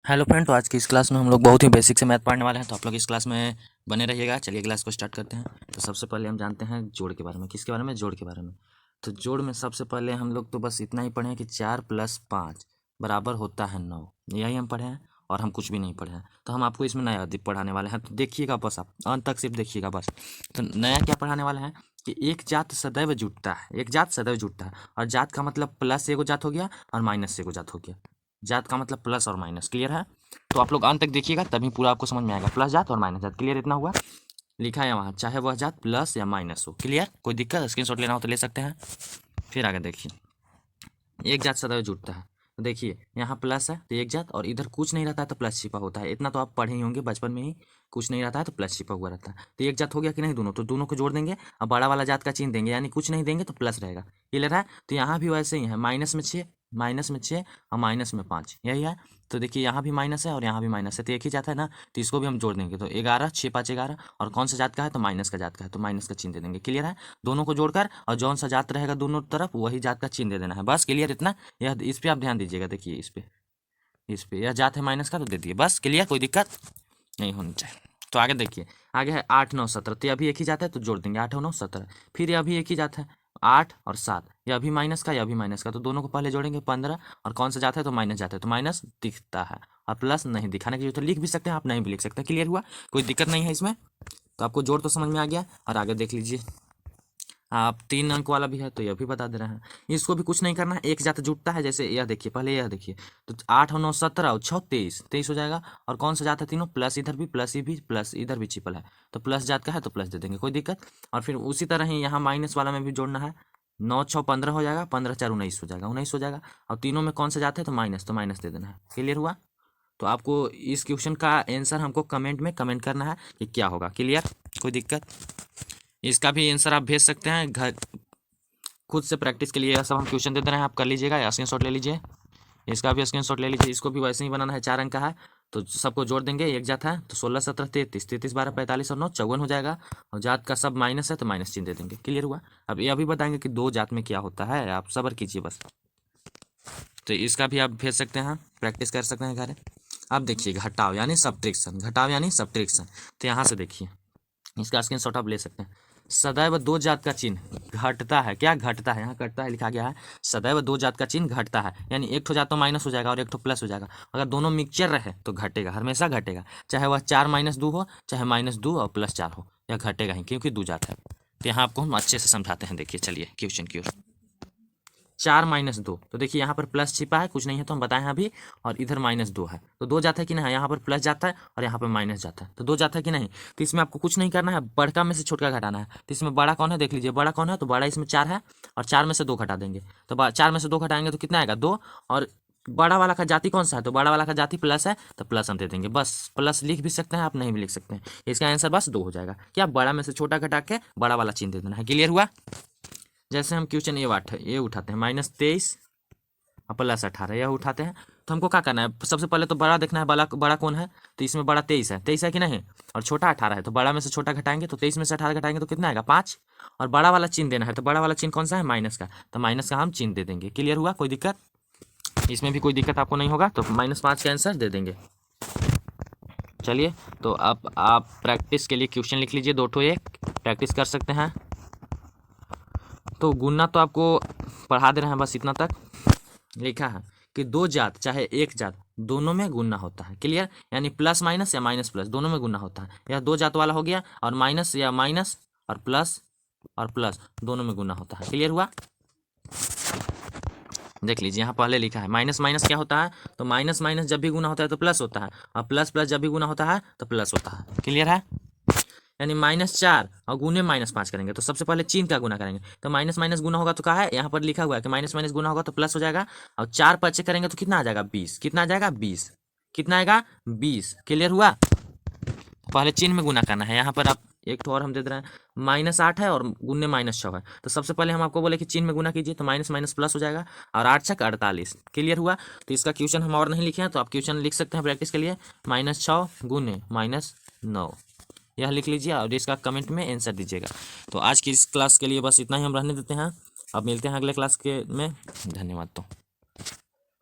Hello friend, तो आज की इस क्लास में हम लोग बहुत ही बेसिक से मैथ पढ़ने वाले हैं। तो आप लोग इस क्लास में बने रहिएगा। चलिए क्लास को स्टार्ट करते हैं। तो सबसे पहले हम जानते हैं जोड़ के बारे में। किसके बारे में? जोड़ के बारे में। तो जोड़ में सबसे पहले हम लोग तो बस इतना ही पढ़े हैं कि 4+5 बराबर होता है 9। यही हम पढ़े हैं और हम कुछ भी नहीं पढ़े हैं। तो हम आपको इसमें नया पढ़ाने वाले हैं। तो देखिएगा बस, आप अंत तक सिर्फ देखिएगा बस। तो नया क्या पढ़ाने वाले हैं कि एक जात सदैव जुटता है। एक जात सदैव जुटता है, और जात का मतलब प्लस एगो जात हो गया और माइनस एगो जात हो गया। जात का मतलब प्लस और माइनस। क्लियर है? तो आप लोग अंत तक देखिएगा, तभी पूरा आपको समझ में आएगा। प्लस जात और माइनस जात। क्लियर? इतना हुआ। लिखा है वहाँ, चाहे वह जात प्लस या माइनस हो। क्लियर? कोई दिक्कत? स्क्रीनशॉट लेना हो तो ले सकते हैं। फिर आगे देखिए, एक जात सदैव जुटता है। तो देखिए यहाँ प्लस है तो एक जात, और इधर कुछ नहीं रहता है तो प्लस छिपा होता है। इतना तो आप पढ़े ही होंगे बचपन में ही। कुछ नहीं रहता है तो प्लस छिपा हुआ रहता है। तो एक जात हो गया कि नहीं दोनों? तो दोनों को जोड़ देंगे और बड़ा वाला जात का चिन्ह देंगे, यानी कुछ नहीं देंगे तो प्लस रहेगा। क्लियर है? तो यहाँ भी वैसे ही है, -6, -6 और -5, यही है। तो देखिए यहाँ भी माइनस है और यहाँ भी माइनस है, तो एक ही जात है ना, तो इसको भी हम जोड़ देंगे। तो 11, 6, 5, 11, और कौन सा जात का है? तो माइनस का जात का है, तो माइनस का चिन्ह दे देंगे। क्लियर है? दोनों को जोड़कर, और जौन सा जात रहेगा दोनों तरफ वही जात का चिन्ह दे देना है। बस क्लियर इतना? यह इस पे आप ध्यान दीजिएगा। देखिए इस पे यह जात है माइनस का, तो दे दिए। बस क्लियर? कोई दिक्कत नहीं होनी चाहिए। तो आगे देखिए, आगे है 8, 9, 17। तो यह भी एक ही जाता है तो जोड़ देंगे 8 और 9, 17। फिर यह भी एक ही जाता है 8 और 7। यह भी माइनस का, यह भी माइनस का, तो दोनों को पहले जोड़ेंगे 15। और कौन सा जाता है? तो माइनस जाता है, तो माइनस दिखता है। और प्लस नहीं दिखाने की जरूरत है, लिख भी सकते हैं आप, नहीं भी लिख सकते हैं। क्लियर हुआ? कोई दिक्कत नहीं है इसमें। तो आपको जोड़ तो समझ में आ गया। और आगे देख लीजिए, आप 3 अंक वाला भी है तो यह भी बता दे रहे हैं। इसको भी कुछ नहीं करना है, एक जात जुटता है। जैसे यह देखिए, पहले यह देखिए, तो 8 और 9, 17 और 6, 23, 23 हो जाएगा। और कौन सा जात है? तीनों प्लस, इधर भी प्लस, ही भी प्लस, इधर भी ट्रिपल है, तो प्लस जात का है तो प्लस दे देंगे। कोई दिक्कत? और फिर उसी तरह ही यहाँ माइनस वाला में भी जोड़ना है। 9, 6, 15 हो जाएगा, 15, 4, 19 हो जाएगा, 19 हो जाएगा। और तीनों में कौन सा जाता है? तो माइनस, तो माइनस दे देना है। क्लियर हुआ? तो आपको इस क्वेश्चन का आंसर हमको कमेंट में कमेंट करना है कि क्या होगा। क्लियर? कोई दिक्कत? इसका भी आंसर आप भेज सकते हैं घर खुद से प्रैक्टिस के लिए। यह सब हम क्वेश्चन दे रहे हैं, आप कर लीजिएगा, स्क्रीनशॉट ले लीजिए। इसका भी स्क्रीनशॉट ले लीजिए। इसको भी वैसे ही बनाना है, 4 अंक का है। तो सबको जोड़ देंगे, एक जात है तो 16, 17, 33, 33, 12, 45 और 9, 54 हो जाएगा। और जात का सब माइनस है तो माइनस चिन्ह दे देंगे। क्लियर हुआ? अब ये अभी बताएंगे कि दो जात में क्या होता है, आप सब्र कीजिए बस। तो इसका भी आप भेज सकते हैं, प्रैक्टिस कर सकते हैं घर। अब देखिए, घटाव यानी सब्ट्रैक्शन, घटाव यानी सब्ट्रैक्शन। तो यहाँ से देखिए, इसका स्क्रीनशॉट आप ले सकते हैं। सदैव दो जात का चिन्ह घटता है। क्या घटता है? यहाँ घटता है लिखा गया है। सदैव दो जात का चिन्ह घटता है, यानी एक ठो जात तो माइनस हो जाएगा और एक ठो प्लस हो जाएगा। अगर दोनों मिक्सचर रहे तो घटेगा, हमेशा घटेगा। चाहे वह 4-2 हो, चाहे -2 और +4 हो, यह घटेगा ही, क्योंकि दो जात है। तो यहाँ आपको हम अच्छे से समझाते हैं। देखिए चलिए क्वेश्चन की ओर। 4-2, तो देखिए यहाँ पर प्लस छिपा है, कुछ नहीं है तो हम बताए हैं अभी। और इधर -2 है, तो दो जाता है कि नहीं? यहाँ पर प्लस जाता है और यहाँ पर माइनस जाता है, तो दो जाता है कि नहीं? तो इसमें आपको कुछ नहीं करना है, बड़का में से छोटका घटाना है। तो इसमें बड़ा कौन है? देख लीजिए, बड़ा कौन है? तो बड़ा इसमें 4 है, और 4 में से 2 घटा देंगे। तो 4 में से 2 घटाएंगे तो कितना आएगा? 2। और बड़ा वाला का जाति कौन सा है? तो बड़ा वाला का जाति प्लस है, तो प्लस हम दे देंगे। बस प्लस लिख भी सकते हैं आप, नहीं भी लिख सकते हैं। इसका आंसर बस 2 हो जाएगा। क्या? बड़ा में से छोटा घटा के बड़ा वाला चिन्ह दे देना है। क्लियर हुआ? जैसे हम क्वेश्चन ये उठाते हैं, -23 और +18 यह उठाते हैं। तो हमको क्या करना है? सबसे पहले तो बड़ा देखना है, बड़ा कौन है? तो इसमें बड़ा 23 है, 23 है कि नहीं? और छोटा 18 है, तो बड़ा में से छोटा घटाएंगे तो 23 में से 18 घटाएंगे तो कितना आएगा? 5। और बड़ा वाला चिन्ह देना है, तो बड़ा वाला चिन्ह कौन सा है? माइनस का, तो माइनस का हम चिन्ह दे देंगे। क्लियर हुआ? कोई दिक्कत? इसमें भी कोई दिक्कत आपको नहीं होगा, तो -5 का आंसर दे देंगे। चलिए, तो अब आप प्रैक्टिस के लिए क्वेश्चन लिख लीजिए, 2 ठो एक प्रैक्टिस कर सकते हैं। तो गुना तो आपको पढ़ा दे रहे हैं, बस इतना तक लिखा है कि दो जात चाहे एक जात दोनों में गुना होता है। क्लियर? यानी प्लस माइनस या माइनस प्लस दोनों में गुना होता है। यह दो जात वाला हो गया, और माइनस या माइनस और प्लस दोनों में गुना होता है। क्लियर हुआ? देख लीजिए, यहाँ पहले लिखा है माइनस माइनस क्या होता है? तो माइनस माइनस जब भी गुना होता है तो प्लस होता है, और प्लस प्लस जब भी गुना होता है तो प्लस होता है। क्लियर है? यानी -4 और गुने -5 करेंगे तो सबसे पहले चिन्ह का गुना करेंगे। तो माइनस माइनस गुना होगा तो कहा है, यहाँ पर लिखा हुआ है कि माइनस माइनस गुना होगा तो प्लस हो जाएगा। और 4 5 करेंगे तो कितना आ जाएगा? 20। कितना आ जाएगा? 20। कितना आएगा? 20। क्लियर हुआ? पहले चिन्ह में गुना करना है। यहाँ पर आप एक तो और हम दे दे रहे हैं, -8 है और गुने -6 है। तो सबसे पहले हम आपको बोले कि चिन्ह में गुना कीजिए, तो माइनस माइनस प्लस हो जाएगा, और 8 छक 48। क्लियर हुआ? तो इसका क्वेश्चन हम और नहीं लिखे हैं, तो आप क्वेश्चन लिख सकते हैं प्रैक्टिस के लिए। -6 गुने -9, यह लिख लीजिए और इसका कमेंट में आंसर दीजिएगा। तो आज की इस क्लास के लिए बस इतना ही हम रहने देते हैं। अब मिलते हैं अगले क्लास के में। धन्यवाद। तो